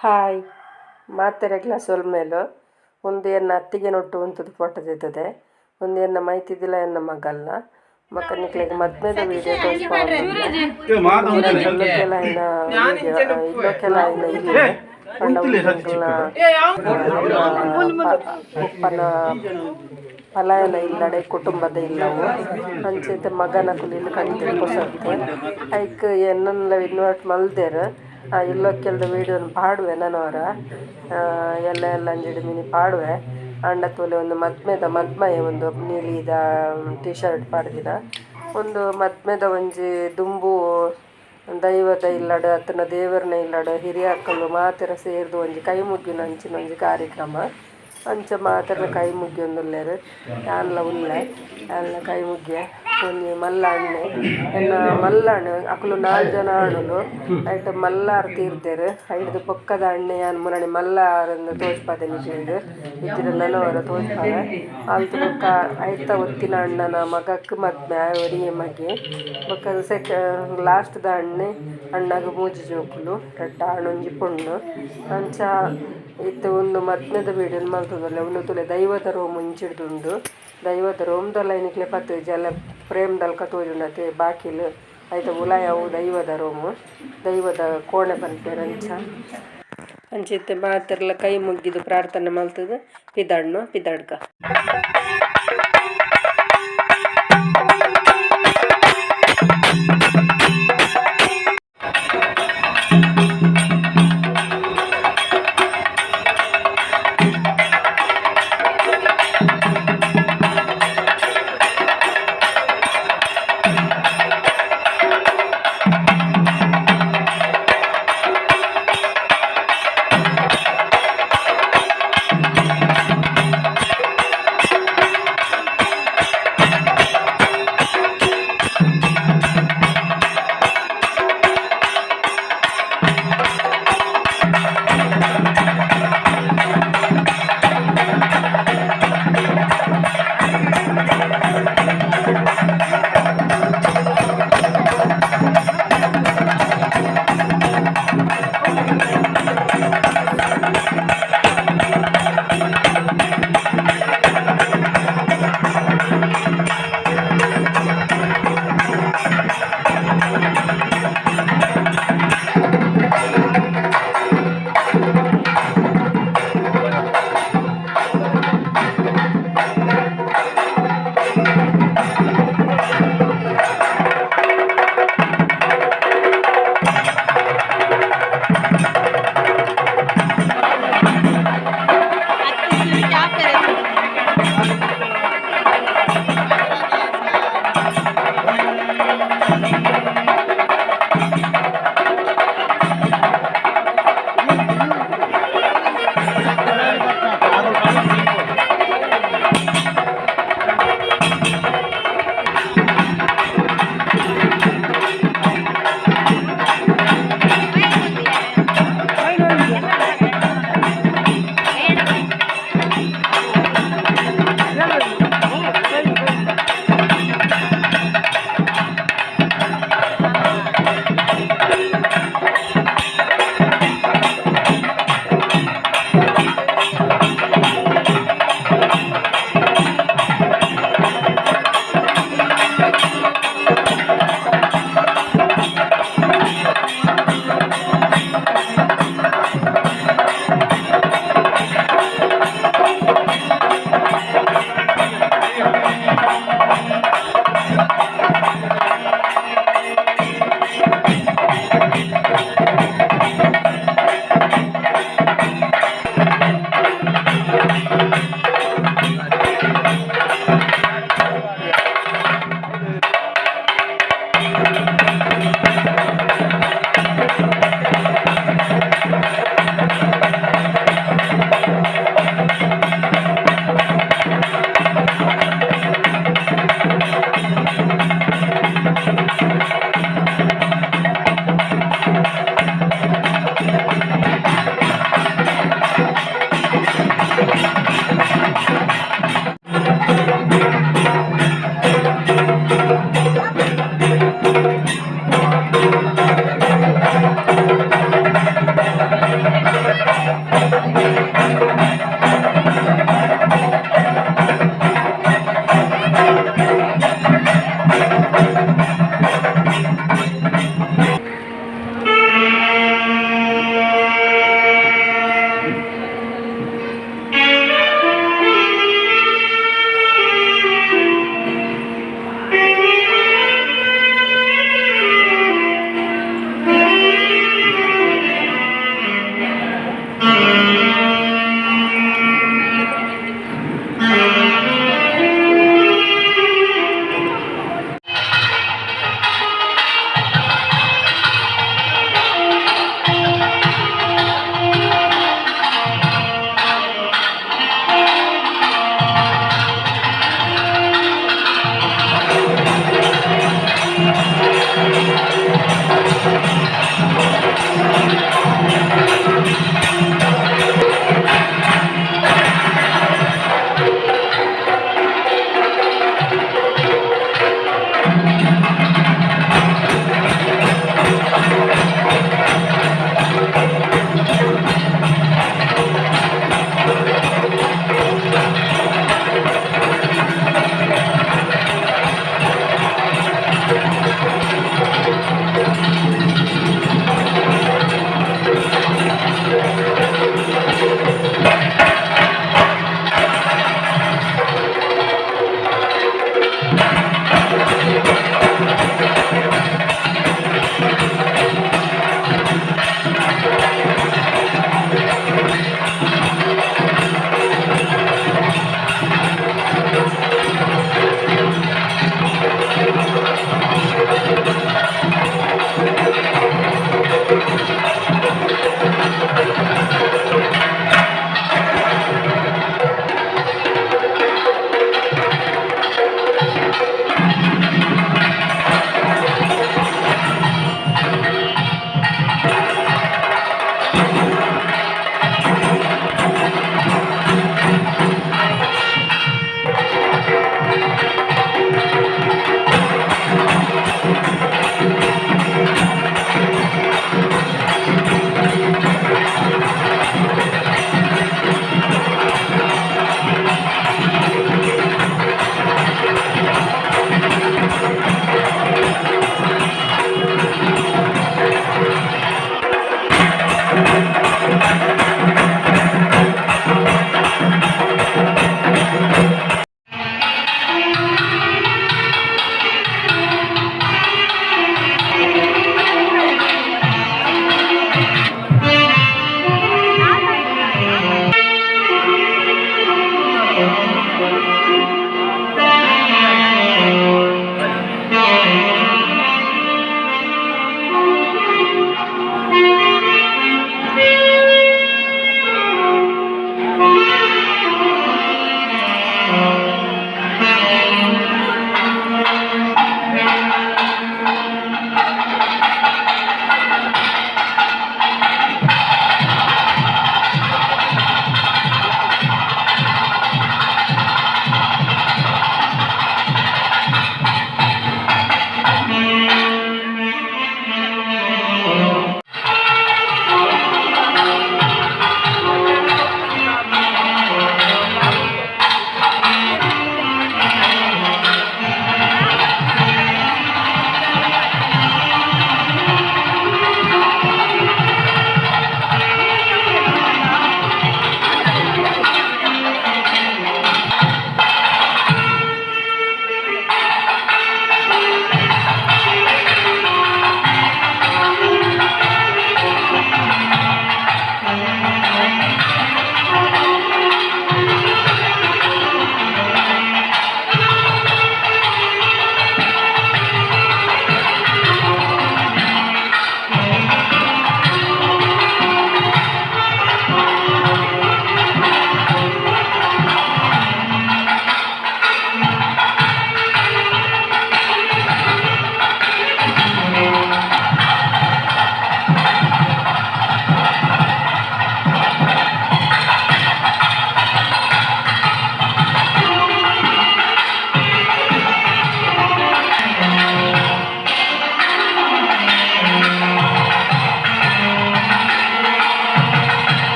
Hi ಮಾತೆರೆ glass ಮೇಲೂ ಒಂದು ಎನ್ನ ಅತ್ತಿಗೆ ನೊಟ್ಟು ಉಂತದು ಫೋಟೋ ತೆತ್ತದೆ ಒಂದು ಎನ್ನ ಮೈತಿದ್ದಿಲ್ಲ ಎನ್ನ ಮಗಲ್ನ ಮಕ್ಕನಿಕ್ಲೆಗ್ ಮದ್ಮೆದ ವೀಡಿಯೋ ತೋರಿಸ್ಕೊಳ್ಳೋಕೆಲ್ಲ ಇಲ್ಲೋಕೆಲ್ಲ ಇಲ್ಲಿ ಉಪ್ಪನ ಪಲಾಯನ ಇಲ್ಲಡೆ ಕುಟುಂಬದ ಇಲ್ಲವು ಅಂಚೈತೆ ಮಗನ ಕುಲಿಲು ಕಂಡು ಹೊಸತ್ತೆ ಐಕ್ ಎನ್ನೆಲ್ಲ ಇನ್ವರ್ಟ್ ಮಲ್ದೇರು ಇಲ್ಲೋಕ್ಕೆಲ್ದ ವೀಡಿಯೋನ ಪಾಡುವೆ ನನವರ ಎಲ್ಲ ಅಂಜಡಿ ಮಿನಿ ಪಾಡುವೆ ಅಂಡ ತೋಲೆ ಒಂದು ಮದ್ಮೆಯ ಒಂದು ನೀಲಿದ ಟೀ ಶರ್ಟ್ ಪಾಡ್ದಿನ ಒಂದು ಮದ್ಮೆದ ಒಂಜಿ ದುಂಬು ದೈವದ ಇಲ್ಲಡ ಅತ್ತನ ದೇವರನ ಇಲ್ಲಡ ಹಿರಿಯ ಅಕ್ಕಲು ಮಾತೆರ ಸೇರ್ದು ಒಂಜಿ ಕೈ ಮುಗ್ಗಿನ ಅಂಚಿನ ಒಂಜಿ ಕಾರ್ಯಕ್ರಮ ಅಂಚ ಮಾತೆರ ಕೈ ಮುಗ್ಗಿಯೊಂದುಲ್ಲೇರು ಯಾನ್ಲ ಉಲ್ಲೆ ಯಾನ್ಲ ಕೈ ಮುಗ್ಗಿಯ ಒಂಜಿ ಮಲ್ಲ ಹಣ್ಣೆ ಎನ್ನ ಮಲ್ಲ ಹಣ್ಣು ಅಕ್ಕಲು 4 ಜನ ಆಡಲು ಐಟ್ ಮಲ್ಲಾರು ತೀರ್ದೇರು ಐಡ್ದು ಪೊಕ್ಕದ ಹಣ್ಣೆ ಯಾನ್ ಮುರಣಿ ಮಲ್ಲಾರನ್ನು ತೋಜ್ಪಾದೆ ನಿಜ ಇಜ್ಜಿರ ನನವರ ತೋಜ್ಪಾದ ಆಲ್ತು ಬೊಕ್ಕ ಐತ ಒತ್ತಿನ ಅಣ್ಣನ ಮಗಕ್ಕೆ ಮದ್ಮೆ ಒರಿಯೆ ಮಗೆ ಬೊಕ್ಕ ಲಾಸ್ಟ್ದ ಹಣ್ಣೆ ಅಣ್ಣಗ ಮೂಜಿ ಜೋಕುಲು ರಡ್ಡ ಹಣ್ಣೊಂಜಿ ಪೊಣ್ಣು ಅಂಚ ಇತ್ತು ಒಂದು ಮದ್ಮೆದ ವೀಡಿಯೋನ ಮಲ್ತದಲ್ಲ ಉಂದು ತುಲೆ ದೈವದ ರೋಮ್ ಮುಂಚಿಡ್ದುಂಡು ದೈವದ ರೋಮ್ದಲ್ಲ ಏನಿಕ್ಲೆ ಪತ್ತು ಜಲ ಪ್ರೇಮ್ ದಲ್ಕ ತೋಜುಂಡತೆ ಬಾಕಿಲು ಐತ ಉಲಾಯ ಅವು ದೈವದ ರೋಮು ದೈವದ ಕೋಣೆ ಬಲ್ಪೇರು ಅಂಚಿತ್ತೆ ಮಾತೆರ್ಲ ಕೈ ಮುಗ್ಗಿದು ಪ್ರಾರ್ಥನೆ ಮಲ್ತದು ಪಿದಣ್ಣು ಪಿದಡ್ಕ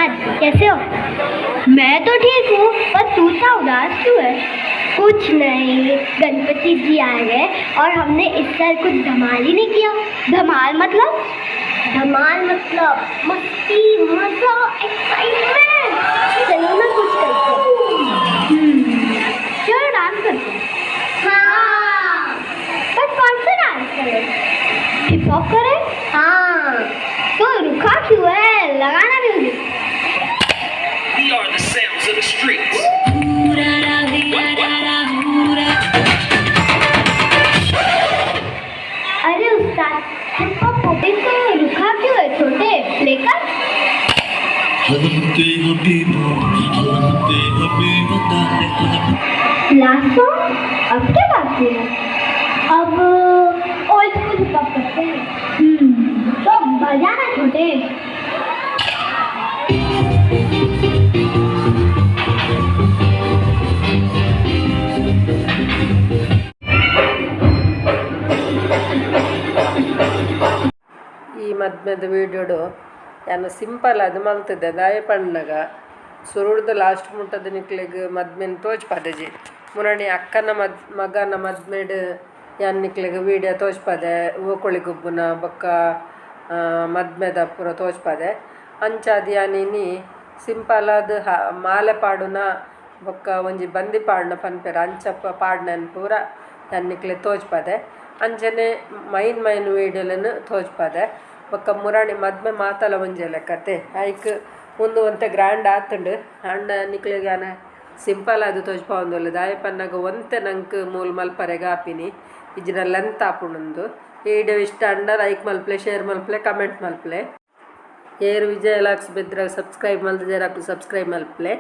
प्रसाद, कैसे हो? मैं तो ठीक हूँ, पर तू इतना उदास क्यों है? कुछ नहीं, गणपति जी आए हैं और हमने इस साल कुछ धमाल ही नहीं किया। धमाल मतलब? धमाल मतलब मस्ती, मजा, एक्साइटमेंट। चलो ना कुछ करते हैं। चलो डांस करते हैं। हाँ, पर कौन सा डांस करें? हिप हॉप करें? हाँ। तो रुका क्यों है? लगाना music. We are the sounds of the streets. अरे उस्ताद, हिप हॉप पॉपिंग तो रुका क्यों है? छोटे प्ले कर। Last song? अब क्या बात है? अब ओल्ड स्कूल हिप हॉप करते हैं। तो बजाना छोटे। ಈ ಮದ್ಮೆದ ವೀಡಿಯೋಡು ಯಾನು ಸಿಂಪಲ್ ಅದು ಮಲ್ತಿದ್ದೆ ದಾಯ ಪಣ್ಣಗ ಸುರುಡ್ದು ಲಾಸ್ಟ್ ಮುಟ್ಟದ ನಿಕ್ಲಿಗೆ ಮದ್ಮೆನ ತೋಚ್ಪದಜಿ ಮುರಣಿ ಅಕ್ಕನ ಮಗನ ಮದ್ಮೆಡ್ ಯಾನ್ ನಿಕ್ಲಿಗೆ ವೀಡಿಯೋ ತೋಚ್ಪದೆ ಓಕೊಳಿಗೊಬ್ಬುನ ಬೊಕ್ಕ ಮದ್ಮೆದ ಪೂರ ತೋಚ್ಪದೆ ಅಂಚಾದ ಯಾನಿನಿ ಸಿಂಪಲ್ ಅದು ಮಾಲೆ ಪಾಡುನ ಬೊಕ್ಕ ಒಂಜಿ ಬಂದಿ ಪಾಡ್ನ ಪನ್ಪೆರ ಅಂಚಪ್ಪ ಪಾಡ್ನನ್ ಪೂರ ಯಾನ್ ನಿಕ್ಲೆ ತೋಚ್ಪದೆ ಅಂಚನೆ ಮೈನ್ ವೀಡಿಯೋలను ತೋಚ್ಪದೆ ಬೊಕ್ಕ ಮುರಾಣಿ ಮದ್ಮೆ ಮಾತಲ ಒಂಜೆಲೆ ಕತೆ ಐಕ್ ಮುಂದು ಒಂತೆ ಗ್ರ್ಯಾಂಡ್ ಆತುಂಡು ಅಂಡ ನಿಕ್ಲೆಗ್ ಯಾನ ಸಿಂಪಲ್ ಅದು ತೋಜ್ಪಾವೊಂದುಲ್ಲೆ ದಾಯ ಪನ್ನಗ ಒಂತೆ ನಂಕ್ ಮೂಲ್ ಮಲ್ಪರೆಗ್ ಆಪಿನಿ ಇಜ್ಜಿನ ಲೆಂತ್ ಆಪುಂಡು ಈ ವಿಡಿಯೋ ಇಷ್ಟ ಅಂಡರ್ ಲೈಕ್ ಮಲ್ಪ್ಲೆ ಶೇರ್ ಮಲ್ಪ್ಲೆ ಕಮೆಂಟ್ ಮಲ್ಪ್ಲೆ ಏರು ವಿಜಯ ಲಾಕ್ಸ್ ಬೆದ್ರ ಸಬ್ಸ್ಕ್ರೈಬ್ ಮಲ್ದಿದ್ದೇರಾಕ್ಲು ಸಬ್ಸ್ಕ್ರೈಬ್ ಮಲ್ಪ್ಲೆ